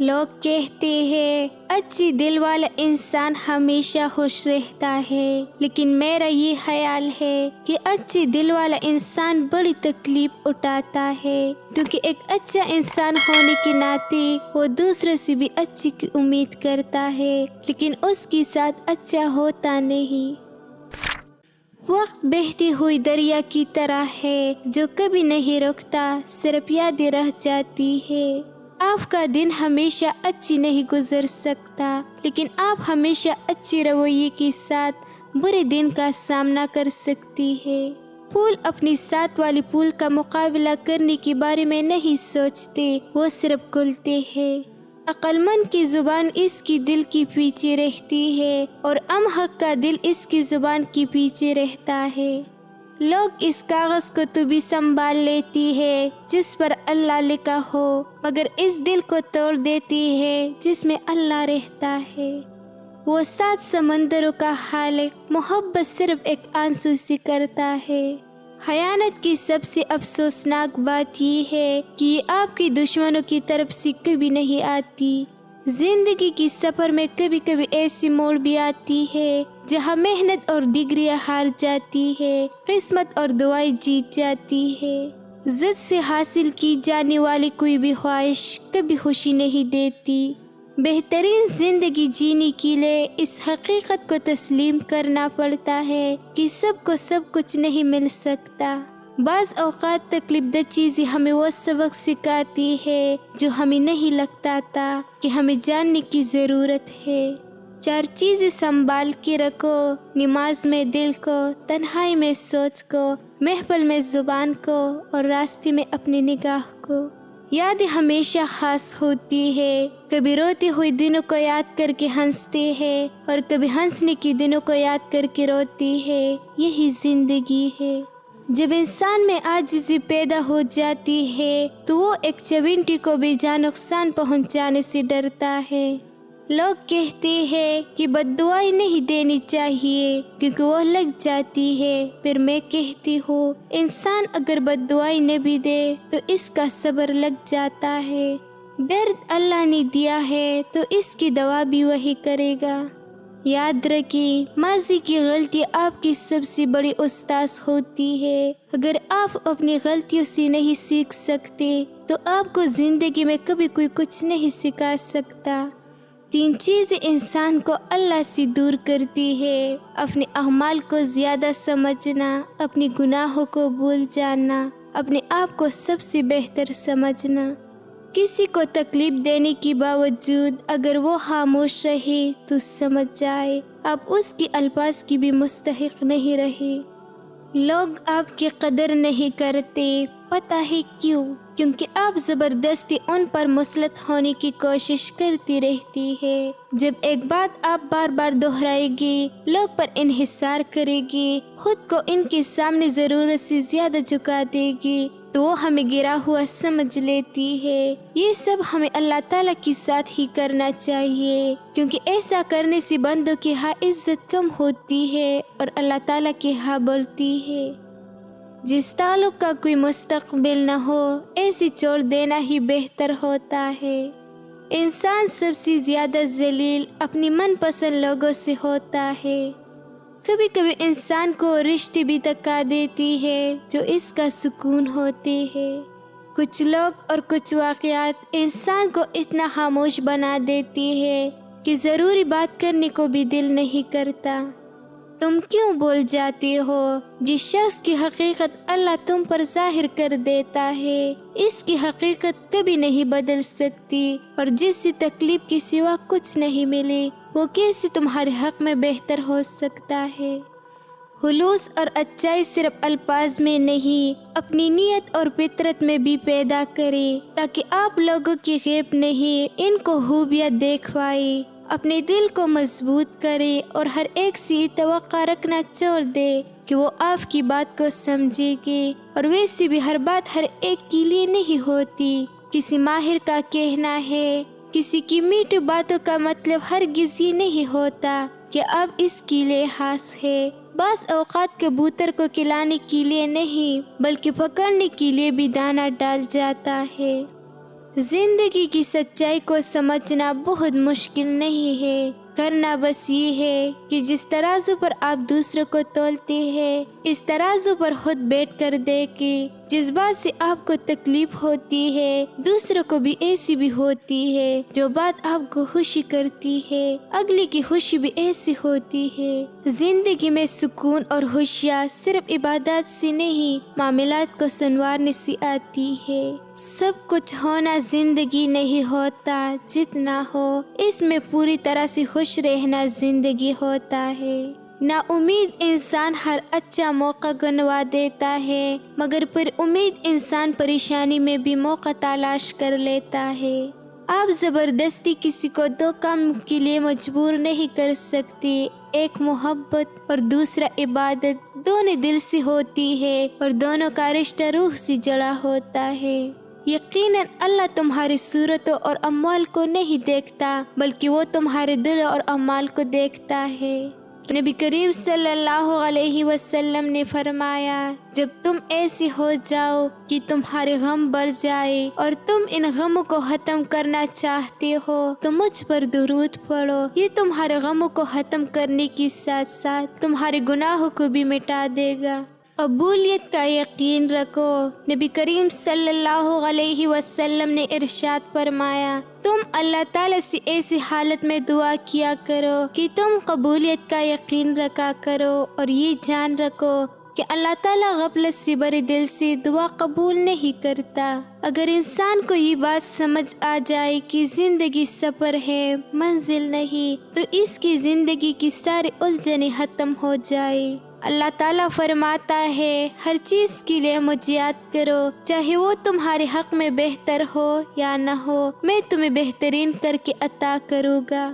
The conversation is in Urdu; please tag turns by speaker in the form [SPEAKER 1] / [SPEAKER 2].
[SPEAKER 1] لوگ کہتے ہیں اچھی دل والا انسان ہمیشہ خوش رہتا ہے، لیکن میرا یہ خیال ہے کہ اچھی دل والا انسان بڑی تکلیف اٹھاتا ہے، کیونکہ ایک اچھا انسان ہونے کے ناطے وہ دوسروں سے بھی اچھی کی امید کرتا ہے، لیکن اس کے ساتھ اچھا ہوتا نہیں۔ وقت بہتی ہوئی دریا کی طرح ہے جو کبھی نہیں رکتا، صرف یادیں رہ جاتی ہے۔ آپ کا دن ہمیشہ اچھی نہیں گزر سکتا، لیکن آپ ہمیشہ اچھی رویے کے ساتھ برے دن کا سامنا کر سکتی ہے۔ پھول اپنی ساتھ والی پھول کا مقابلہ کرنے کے بارے میں نہیں سوچتے، وہ صرف کھلتے ہیں۔ عقل مند کی زبان اس کی دل کے پیچھے رہتی ہے، اور احمق کا دل اس کی زبان کے پیچھے رہتا ہے۔ لوگ اس کاغذ کو تو بھی سنبھال لیتی ہے جس پر اللہ لکھا ہو، مگر اس دل کو توڑ دیتی ہے جس میں اللہ رہتا ہے۔ وہ 7 سمندروں کا خالق محبت صرف ایک آنسو سے کرتا ہے۔ خیانت کی سب سے افسوسناک بات یہ ہے کہ یہ آپ کے دشمنوں کی طرف سے کبھی نہیں آتی۔ زندگی کی سفر میں کبھی کبھی ایسی موڑ بھی آتی ہے جہاں محنت اور ڈگریاں ہار جاتی ہے، قسمت اور دعائیں جیت جاتی ہے۔ ضد سے حاصل کی جانے والی کوئی بھی خواہش کبھی خوشی نہیں دیتی۔ بہترین زندگی جینے کے لیے اس حقیقت کو تسلیم کرنا پڑتا ہے کہ سب کو سب کچھ نہیں مل سکتا۔ بعض اوقات تکلیف دہ چیزیں ہمیں وہ سبق سکھاتی ہے جو ہمیں نہیں لگتا تھا کہ ہمیں جاننے کی ضرورت ہے۔ 4 چیزیں سنبھال کے رکھو: نماز میں دل کو، تنہائی میں سوچ کو، محفل میں زبان کو، اور راستے میں اپنی نگاہ کو۔ یاد ہمیشہ خاص ہوتی ہے، کبھی روتے ہوئے دنوں کو یاد کر کے ہنستے ہیں، اور کبھی ہنسنے کے دنوں کو یاد کر کے روتی ہے۔ یہی زندگی ہے۔ جب انسان میں عاجزی پیدا ہو جاتی ہے تو وہ ایک چونٹی کو بھی جان نقصان پہنچانے سے ڈرتا ہے۔ لوگ کہتے ہیں کہ بد دعائی نہیں دینی چاہیے کیونکہ وہ لگ جاتی ہے، پھر میں کہتی ہوں انسان اگر بد دعائی نہ بھی دے تو اس کا صبر لگ جاتا ہے۔ درد اللہ نے دیا ہے تو اس کی دوا بھی وہی کرے گا۔ یاد رکھیں، ماضی کی غلطی آپ کی سب سے بڑی استاذ ہوتی ہے۔ اگر آپ اپنی غلطیوں سے نہیں سیکھ سکتے تو آپ کو زندگی میں کبھی کوئی کچھ نہیں سکھا سکتا۔ 3 چیزیں انسان کو اللہ سے دور کرتی ہے: اپنے اعمال کو زیادہ سمجھنا، اپنے گناہوں کو بھول جانا، اپنے آپ کو سب سے بہتر سمجھنا۔ کسی کو تکلیف دینے کے باوجود اگر وہ خاموش رہے تو سمجھ جائے آپ اس کی الفاظ کی بھی مستحق نہیں رہے۔ لوگ آپ کی قدر نہیں کرتے، پتہ ہے کیوں؟ کیونکہ آپ زبردستی ان پر مسلط ہونے کی کوشش کرتی رہتی ہے۔ جب ایک بات آپ بار بار دہرائے گی، لوگ پر انحصار کرے گی، خود کو ان کے سامنے ضرورت سے زیادہ جھکا دے گی، تو وہ ہمیں گرا ہوا سمجھ لیتی ہے۔ یہ سب ہمیں اللہ تعالیٰ کے ساتھ ہی کرنا چاہیے، کیونکہ ایسا کرنے سے بندوں کی ہاں عزت کم ہوتی ہے اور اللہ تعالیٰ کی ہاں بڑھتی ہے۔ جس تعلق کا کوئی مستقبل نہ ہو، ایسے چھوڑ دینا ہی بہتر ہوتا ہے۔ انسان سب سے زیادہ ذلیل اپنی من پسند لوگوں سے ہوتا ہے۔ کبھی کبھی انسان کو رشتے بھی تکا دیتی ہے جو اس کا سکون ہوتے ہیں۔ کچھ لوگ اور کچھ واقعات انسان کو اتنا خاموش بنا دیتی ہے کہ ضروری بات کرنے کو بھی دل نہیں کرتا۔ تم کیوں بول جاتے ہو؟ جس شخص کی حقیقت اللہ تم پر ظاہر کر دیتا ہے، اس کی حقیقت کبھی نہیں بدل سکتی، اور جس سے تکلیف کے سوا کچھ نہیں ملے وہ کیسے تمہارے حق میں بہتر ہو سکتا ہے؟ خلوص اور اچائی صرف الفاظ میں نہیں، اپنی نیت اور فطرت میں بھی پیدا کرے، تاکہ آپ لوگوں کی غیب نہیں ان کو خوبیاں دیکھوائے۔ اپنے دل کو مضبوط کرے اور ہر ایک سے توقع رکھنا چھوڑ دے کہ وہ آپ کی بات کو سمجھے گے، اور ویسے بھی ہر بات ہر ایک کے لیے نہیں ہوتی۔ کسی ماہر کا کہنا ہے، کسی کی میٹھی باتوں کا مطلب ہرگز یہ نہیں ہوتا کہ اب اس کے لیے خاص ہے۔ بعض اوقات کبوتر کو کھلانے کے لیے نہیں بلکہ پکڑنے کے لیے بھی دانہ ڈال جاتا ہے۔ زندگی کی سچائی کو سمجھنا بہت مشکل نہیں ہے، کرنا بس یہ ہے کہ جس ترازو پر آپ دوسروں کو تولتے ہیں اس ترازو پر خود بیٹھ کر دیکھیں۔ جس بات سے آپ کو تکلیف ہوتی ہے دوسروں کو بھی ایسی بھی ہوتی ہے، جو بات آپ کو خوشی کرتی ہے اگلے کی خوشی بھی ایسی ہوتی ہے۔ زندگی میں سکون اور خوشیاں صرف عبادات سے نہیں معاملات کو سنوارنے سے آتی ہے۔ سب کچھ ہونا زندگی نہیں ہوتا، جتنا ہو اس میں پوری طرح سے خوش رہنا زندگی ہوتا ہے۔ نا امید انسان ہر اچھا موقع گنوا دیتا ہے، مگر پر امید انسان پریشانی میں بھی موقع تلاش کر لیتا ہے۔ آپ زبردستی کسی کو دو کام کے لیے مجبور نہیں کر سکتے، ایک محبت اور دوسرا عبادت دونوں دل سے ہوتی ہے اور دونوں کا رشتہ روح سے جڑا ہوتا ہے۔ یقیناً اللہ تمہاری صورتوں اور اعمال کو نہیں دیکھتا بلکہ وہ تمہارے دل اور اعمال کو دیکھتا ہے۔ نبی کریم صلی اللہ علیہ وسلم نے فرمایا، جب تم ایسے ہو جاؤ کہ تمہارے غم بڑھ جائے اور تم ان غموں کو ختم کرنا چاہتے ہو تو مجھ پر درود پڑھو، یہ تمہارے غموں کو ختم کرنے کے ساتھ ساتھ تمہارے گناہوں کو بھی مٹا دے گا۔ قبولیت کا یقین رکھو۔ نبی کریم صلی اللہ علیہ وسلم نے ارشاد فرمایا، تم اللہ تعالیٰ سے ایسی حالت میں دعا کیا کرو کہ تم قبولیت کا یقین رکھا کرو اور یہ جان رکھو کہ اللہ تعالیٰ غفلت سے بھرے دل سے دعا قبول نہیں کرتا۔ اگر انسان کو یہ بات سمجھ آ جائے کہ زندگی سفر ہے منزل نہیں، تو اس کی زندگی کی ساری الجھنیں ختم ہو جائے۔ اللہ تعالیٰ فرماتا ہے، ہر چیز کے لیے مجھے یاد کرو، چاہے وہ تمہارے حق میں بہتر ہو یا نہ ہو، میں تمہیں بہترین کر کے عطا کروں گا۔